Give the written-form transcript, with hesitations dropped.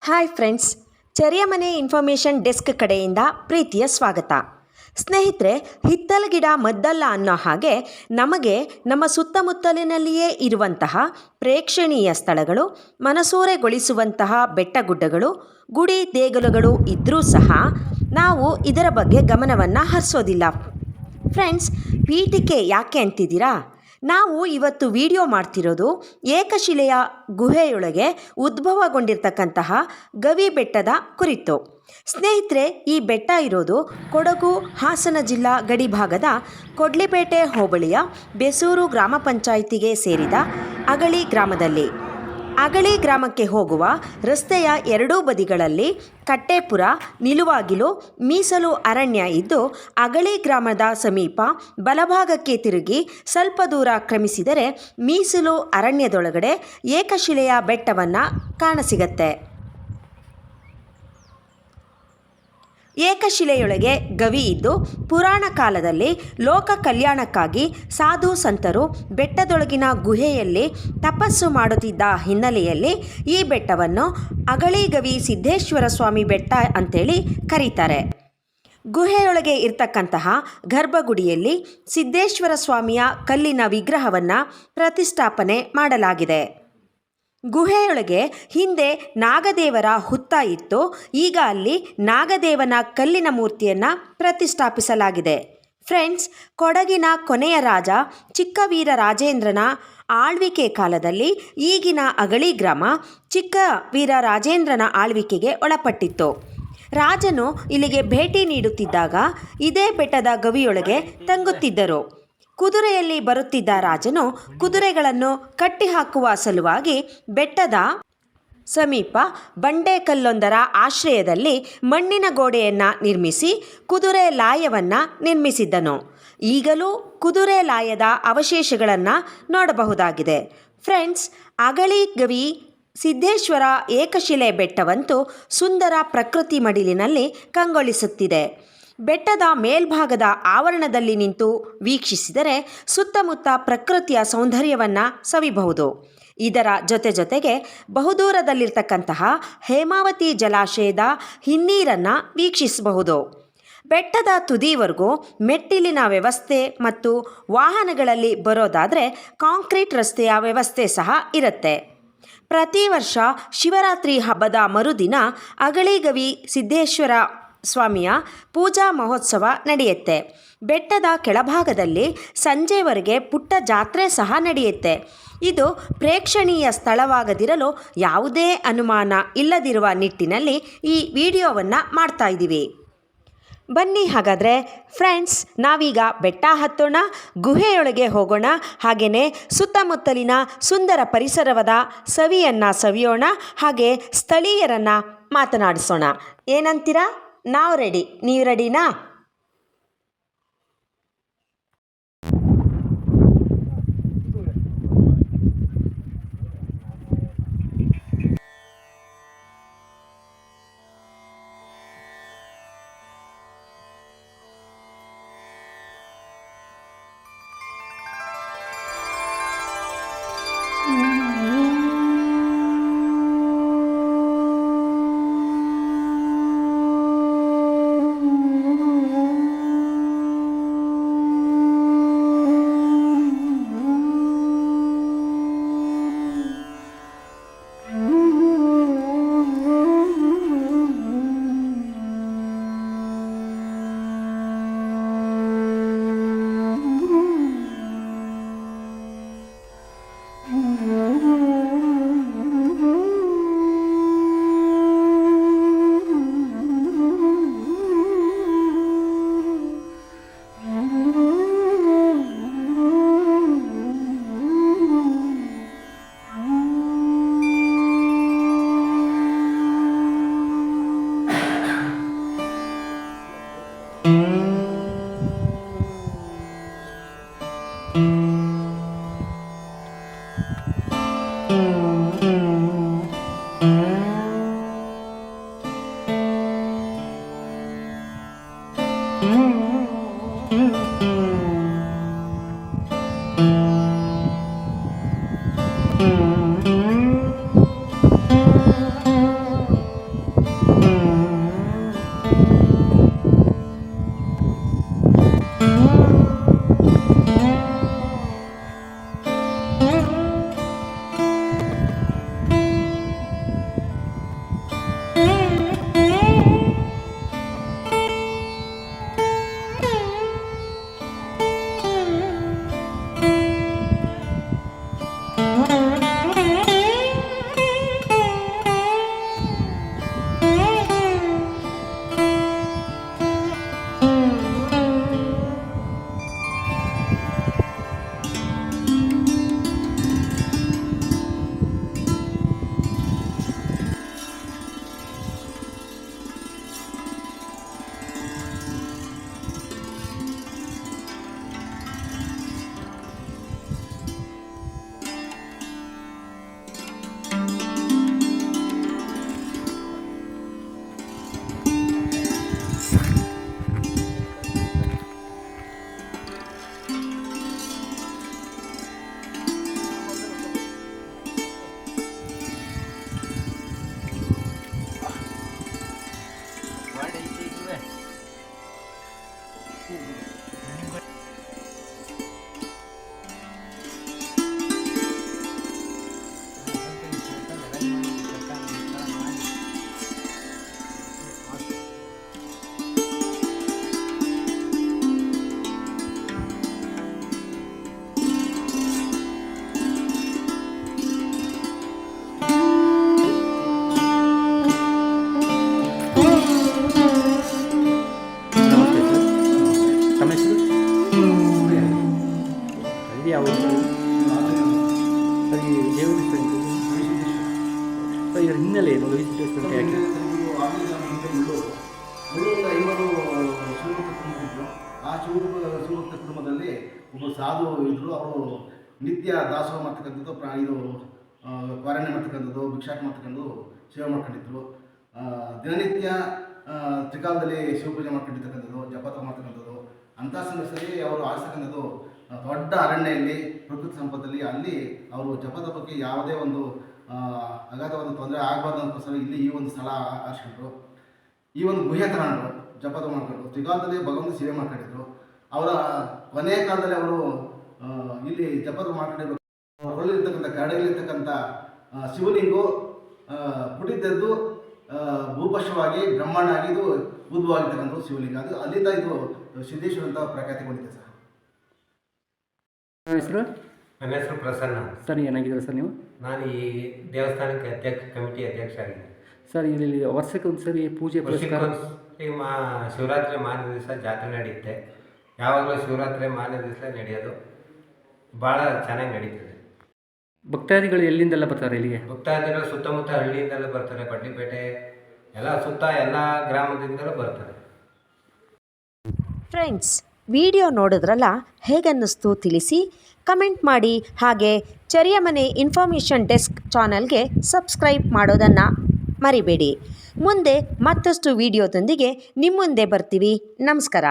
Hi friends, ಚೆರಿಯ ಮನೆ information desk ಕಡೆಯಿಂದ ಪ್ರೀತಿಯ ಸ್ವಾಗತ. ಸ್ನೇಹಿತರೆ, ಹಿತ್ತಲ ಗಿಡ ಮದ್ದಲ್ಲ ಅನ್ನೋ ಹಾಗೆ ನಮಗೆ ನಮ್ಮ ಸುತ್ತಮುತ್ತಲಿನಲ್ಲಿಯೇ ಇರುವಂತಹ ಪ್ರೇಕ್ಷಣೀಯ ಸ್ಥಳಗಳು, ಮನಸೂರೆಗೊಳಿಸುವಂತಹ ಬೆಟ್ಟಗುಡ್ಡಗಳು, ಗುಡಿ ದೇಗುಲಗಳು ಇದ್ದರೂ ಸಹ ನಾವು ಇದರ ಬಗ್ಗೆ ಗಮನವನ್ನು ಹರಿಸೋದಿಲ್ಲ. ಫ್ರೆಂಡ್ಸ್, ಪೀಠಿಕೆ ಯಾಕೆ ಅಂತಿದ್ದೀರಾ? ನಾವು ಇವತ್ತು ವಿಡಿಯೋ ಮಾಡ್ತಿರೋದು ಏಕಶಿಲೆಯ ಗುಹೆಯೊಳಗೆ ಉದ್ಭವಗೊಂಡಿರ್ತಕ್ಕಂತಹ ಗವಿ ಬೆಟ್ಟದ ಕುರಿತು. ಸ್ನೇಹಿತರೆ, ಈ ಬೆಟ್ಟ ಇರೋದು ಕೊಡಗು ಹಾಸನ ಜಿಲ್ಲಾ ಗಡಿಭಾಗದ ಕೊಡ್ಲಿಪೇಟೆ ಹೋಬಳಿಯ ಬೆಸೂರು ಗ್ರಾಮ ಪಂಚಾಯಿತಿಗೆ ಸೇರಿದ ಅಗಳಿ ಗ್ರಾಮದಲ್ಲಿ. ಅಗಳಿ ಗ್ರಾಮಕ್ಕೆ ಹೋಗುವ ರಸ್ತೆಯ ಎರಡೂ ಬದಿಗಳಲ್ಲಿ ಕಟ್ಟೆಪುರ, ನಿಲುವಾಗಿಲು, ಮೀಸಲು ಅರಣ್ಯ ಇದ್ದು, ಅಗಳಿ ಗ್ರಾಮದ ಸಮೀಪ ಬಲಭಾಗಕ್ಕೆ ತಿರುಗಿ ಸ್ವಲ್ಪ ದೂರ ಕ್ರಮಿಸಿದರೆ ಮೀಸಲು ಅರಣ್ಯದೊಳಗಡೆ ಏಕಶಿಲೆಯ ಬೆಟ್ಟವನ್ನು ಕಾಣಸಿಗತ್ತೆ. ಏಕಶಿಲೆಯೊಳಗೆ ಗವಿ ಇದ್ದು, ಪುರಾಣ ಕಾಲದಲ್ಲಿ ಲೋಕ ಕಲ್ಯಾಣಕ್ಕಾಗಿ ಸಾಧು ಸಂತರು ಬೆಟ್ಟದೊಳಗಿನ ಗುಹೆಯಲ್ಲಿ ತಪಸ್ಸು ಮಾಡುತ್ತಿದ್ದ ಹಿನ್ನೆಲೆಯಲ್ಲಿ ಈ ಬೆಟ್ಟವನ್ನು ಅಗಳಿಗವಿ ಸಿದ್ದೇಶ್ವರ ಸ್ವಾಮಿ ಬೆಟ್ಟ ಅಂತೇಳಿ ಕರೀತಾರೆ. ಗುಹೆಯೊಳಗೆ ಇರ್ತಕ್ಕಂತಹ ಗರ್ಭಗುಡಿಯಲ್ಲಿ ಸಿದ್ದೇಶ್ವರ ಸ್ವಾಮಿಯ ಕಲ್ಲಿನ ವಿಗ್ರಹವನ್ನು ಪ್ರತಿಷ್ಠಾಪನೆ ಮಾಡಲಾಗಿದೆ. ಗುಹೆಯೊಳಗೆ ಹಿಂದೆ ನಾಗದೇವರ ಹುತ್ತ ಇತ್ತು. ಈಗ ಅಲ್ಲಿ ನಾಗದೇವನ ಕಲ್ಲಿನ ಮೂರ್ತಿಯನ್ನು ಪ್ರತಿಷ್ಠಾಪಿಸಲಾಗಿದೆ. ಫ್ರೆಂಡ್ಸ್, ಕೊಡಗಿನ ಕೊನೆಯ ರಾಜ ಚಿಕ್ಕವೀರರಾಜೇಂದ್ರನ ಆಳ್ವಿಕೆ ಕಾಲದಲ್ಲಿ ಈಗಿನ ಅಗಳಿ ಗ್ರಾಮ ಚಿಕ್ಕವೀರರಾಜೇಂದ್ರನ ಆಳ್ವಿಕೆಗೆ ಒಳಪಟ್ಟಿತ್ತು. ರಾಜನು ಇಲ್ಲಿಗೆ ಭೇಟಿ ನೀಡುತ್ತಿದ್ದಾಗ ಇದೇ ಬೆಟ್ಟದ ಗವಿಯೊಳಗೆ ತಂಗುತ್ತಿದ್ದರು. ಕುದುರೆಯಲ್ಲಿ ಬರುತ್ತಿದ್ದ ರಾಜನು ಕುದುರೆಗಳನ್ನು ಕಟ್ಟಿಹಾಕುವ ಸಲುವಾಗಿ ಬೆಟ್ಟದ ಸಮೀಪ ಬಂಡೆಕಲ್ಲೊಂದರ ಆಶ್ರಯದಲ್ಲಿ ಮಣ್ಣಿನ ಗೋಡೆಯನ್ನು ನಿರ್ಮಿಸಿ ಕುದುರೆ ಲಾಯವನ್ನು ನಿರ್ಮಿಸಿದ್ದನು. ಈಗಲೂ ಕುದುರೆ ಲಾಯದ ಅವಶೇಷಗಳನ್ನು ನೋಡಬಹುದಾಗಿದೆ. ಫ್ರೆಂಡ್ಸ್, ಅಗಳಿ ಗವಿ ಸಿದ್ದೇಶ್ವರ ಏಕಶಿಲೆ ಬೆಟ್ಟವಂತೂ ಸುಂದರ ಪ್ರಕೃತಿ ಮಡಿಲಿನಲ್ಲಿ ಕಂಗೊಳಿಸುತ್ತಿದೆ. ಬೆಟ್ಟದ ಮೇಲ್ಭಾಗದ ಆವರಣದಲ್ಲಿ ನಿಂತು ವೀಕ್ಷಿಸಿದರೆ ಸುತ್ತಮುತ್ತ ಪ್ರಕೃತಿಯ ಸೌಂದರ್ಯವನ್ನು ಸವಿಬಹುದು. ಇದರ ಜೊತೆಗೆ ಬಹುದೂರದಲ್ಲಿರ್ತಕ್ಕಂತಹ ಹೇಮಾವತಿ ಜಲಾಶಯದ ಹಿನ್ನೀರನ್ನು ವೀಕ್ಷಿಸಬಹುದು. ಬೆಟ್ಟದ ತುದಿವರೆಗೂ ಮೆಟ್ಟಿಲಿನ ವ್ಯವಸ್ಥೆ ಮತ್ತು ವಾಹನಗಳಲ್ಲಿ ಬರೋದಾದರೆ ಕಾಂಕ್ರೀಟ್ ರಸ್ತೆಯ ವ್ಯವಸ್ಥೆ ಸಹ ಇರುತ್ತೆ. ಪ್ರತಿ ವರ್ಷ ಶಿವರಾತ್ರಿ ಹಬ್ಬದ ಮರುದಿನ ಅಗಳಿಗವಿ ಸಿದ್ದೇಶ್ವರ ಸ್ವಾಮಿಯ ಪೂಜಾ ಮಹೋತ್ಸವ ನಡೆಯುತ್ತೆ. ಬೆಟ್ಟದ ಕೆಳಭಾಗದಲ್ಲಿ ಸಂಜೆವರೆಗೆ ಪುಟ್ಟ ಜಾತ್ರೆ ಸಹ ನಡೆಯುತ್ತೆ. ಇದು ಪ್ರೇಕ್ಷಣೀಯ ಸ್ಥಳವಾಗದಿರಲು ಯಾವುದೇ ಅನುಮಾನ ಇಲ್ಲದಿರುವ ನಿಟ್ಟಿನಲ್ಲಿ ಈ ವಿಡಿಯೋವನ್ನು ಮಾಡ್ತಾ ಇದ್ದೀವಿ. ಬನ್ನಿ ಹಾಗಾದರೆ ಫ್ರೆಂಡ್ಸ್, ನಾವೀಗ ಬೆಟ್ಟ ಹತ್ತೋಣ, ಗುಹೆಯೊಳಗೆ ಹೋಗೋಣ, ಹಾಗೆಯೇ ಸುತ್ತಮುತ್ತಲಿನ ಸುಂದರ ಪರಿಸರವಾದ ಸವಿಯನ್ನು ಸವಿಯೋಣ, ಹಾಗೆ ಸ್ಥಳೀಯರನ್ನು ಮಾತನಾಡಿಸೋಣ. ಏನಂತೀರಾ? ನಾವು ರೆಡಿ, ನೀವು ರೆಡಿನಾ? ಯಾಕೆ? ಇದು ಆಮೇಲೆ ನಮ್ಮ ಹಿಂದೆ ಮುಳ್ಳೂರು ಐವರು ಶಿವಭಕ್ತ ಕುಟುಂಬ ಇದ್ದರು. ಆ ಶಿವಭಕ್ತ ಕುಟುಂಬದಲ್ಲಿ ಒಬ್ಬ ಸಾಧು ಇದ್ದರು. ಅವರು ನಿತ್ಯ ದಾಸೋಹ ಮಾಡ್ತಕ್ಕಂಥದ್ದು, ಇದು ಕ್ವಾರಣೆ ಮಾಡ್ತಕ್ಕಂಥದ್ದು, ಭಿಕ್ಷಾಟ ಮಾಡ್ತಕ್ಕಂಥದ್ದು ಸೇವೆ ಮಾಡ್ಕೊಂಡಿದ್ರು. ದಿನನಿತ್ಯ ತ್ರಿಕಾಲದಲ್ಲಿ ಶಿವಪೂಜೆ ಮಾಡ್ಕೊಂಡಿರ್ತಕ್ಕಂಥದ್ದು, ಜಪತ ಮಾಡ್ತಕ್ಕಂಥದ್ದು. ಅಂಥ ಸಂದರ್ಭದಲ್ಲಿ ಅವರು ಆರಿಸ್ತಕ್ಕಂಥದ್ದು ದೊಡ್ಡ ಅರಣ್ಯಲ್ಲಿ, ಪ್ರಕೃತಿ ಸಂಪತ್ತಲ್ಲಿ. ಅಲ್ಲಿ ಅವರು ಜಪತಪಕ್ಕೆ ಯಾವುದೇ ಒಂದು ಅಗಾಧವಾದ ತೊಂದರೆ ಆಗಬಾರ್ದು ಅದಕ್ಕೋಸ್ಕರ ಇಲ್ಲಿ ಈ ಒಂದು ಸ್ಥಳ ಆರಿಸ್ಕೊಂಡ್ರು. ಈ ಒಂದು ಗುಹೆ ತಗೊಂಡ್ರು, ಜಪತ ಮಾಡ್ಕೊಂಡು ತ್ರಿಕಾಲದಲ್ಲಿ ಭಗವಂತ ಸೇವೆ ಮಾಡ್ಕೊಂಡಿದ್ರು. ಅವರ ಕೊನೆಯ ಕಾಲದಲ್ಲಿ ಅವರು ಇಲ್ಲಿ ಜಪತ ಮಾಡ್ಕೊಂಡಿರ್ಬೇಕು. ಹೊರಲಿರ್ತಕ್ಕಂಥ ಕರಡಲ್ಲಿರ್ತಕ್ಕಂಥ ಶಿವಲಿಂಗು ಪುಟಿದ್ದದ್ದು ಭೂಪಶವಾಗಿ ಬ್ರಹ್ಮಾಂಡ ಆಗಿ ಇದು ಉದ್ಭವವಾಗಿರ್ತಕ್ಕಂಥ ಶಿವಲಿಂಗ. ಅದು ಅಲ್ಲಿಂದ ಇದು ಸಿದ್ದೇಶ್ವರ ಅಂತ ಪ್ರಖ್ಯಾತಿಗೊಂಡಿದೆ ಸರ್. ಹೆಸರು? ನನ್ನ ಹೆಸರು ಪ್ರಸನ್ನ. ಸರ್ ಏನಾಗಿದ್ದಾರೆ ಸರ್ ನೀವು? ನಾನು ಈ ದೇವಸ್ಥಾನಕ್ಕೆ ಕಮಿಟಿ ಅಧ್ಯಕ್ಷ ಆಗಿದ್ದೀನಿ ಸರ್. ಇಲ್ಲಿ ವರ್ಷಕ್ಕೆ ಒಂದು ಸರಿ ಪೂಜೆ ಪುರಸ್ಕಾರ ಶಿವರಾತ್ರಿ ಮಾರನೇ ದಿವಸ ಜಾತ್ರೆ ನಡೆಯುತ್ತೆ. ಯಾವಾಗಲೂ ಶಿವರಾತ್ರಿ ಮಾರನೇ ದಿವಸ ನಡೆಯೋದು ಭಾಳ ಚೆನ್ನಾಗಿ ನಡೀತದೆ. ಭಕ್ತಾದಿಗಳು ಎಲ್ಲಿಂದೆಲ್ಲ ಬರ್ತಾರೆ ಇಲ್ಲಿಗೆ? ಭಕ್ತಾದಿಗಳು ಸುತ್ತಮುತ್ತ ಹಳ್ಳಿಯಿಂದಲೂ ಬರ್ತಾರೆ, ಬಡ್ಡಿಪೇಟೆ ಎಲ್ಲ ಸುತ್ತ ಎಲ್ಲ ಗ್ರಾಮದಿಂದಲೂ ಬರ್ತಾರೆ. ಫ್ರೆಂಡ್ಸ್, ವಿಡಿಯೋ ನೋಡಿದ್ರಲ್ಲ, ಹೇಗನ್ನಿಸ್ತು ತಿಳಿಸಿ, ಕಮೆಂಟ್ ಮಾಡಿ. ಹಾಗೆ ಚರಿಯಮನೆ ಇನ್ಫಾರ್ಮೇಷನ್ ಡೆಸ್ಕ್ ಚಾನಲ್ಗೆ ಸಬ್ಸ್ಕ್ರೈಬ್ ಮಾಡೋದನ್ನು ಮರಿಬೇಡಿ. ಮುಂದೆ ಮತ್ತಷ್ಟು ವಿಡಿಯೋದೊಂದಿಗೆ ನಿಮ್ಮ ಮುಂದೆ ಬರ್ತೀವಿ. ನಮಸ್ಕಾರ.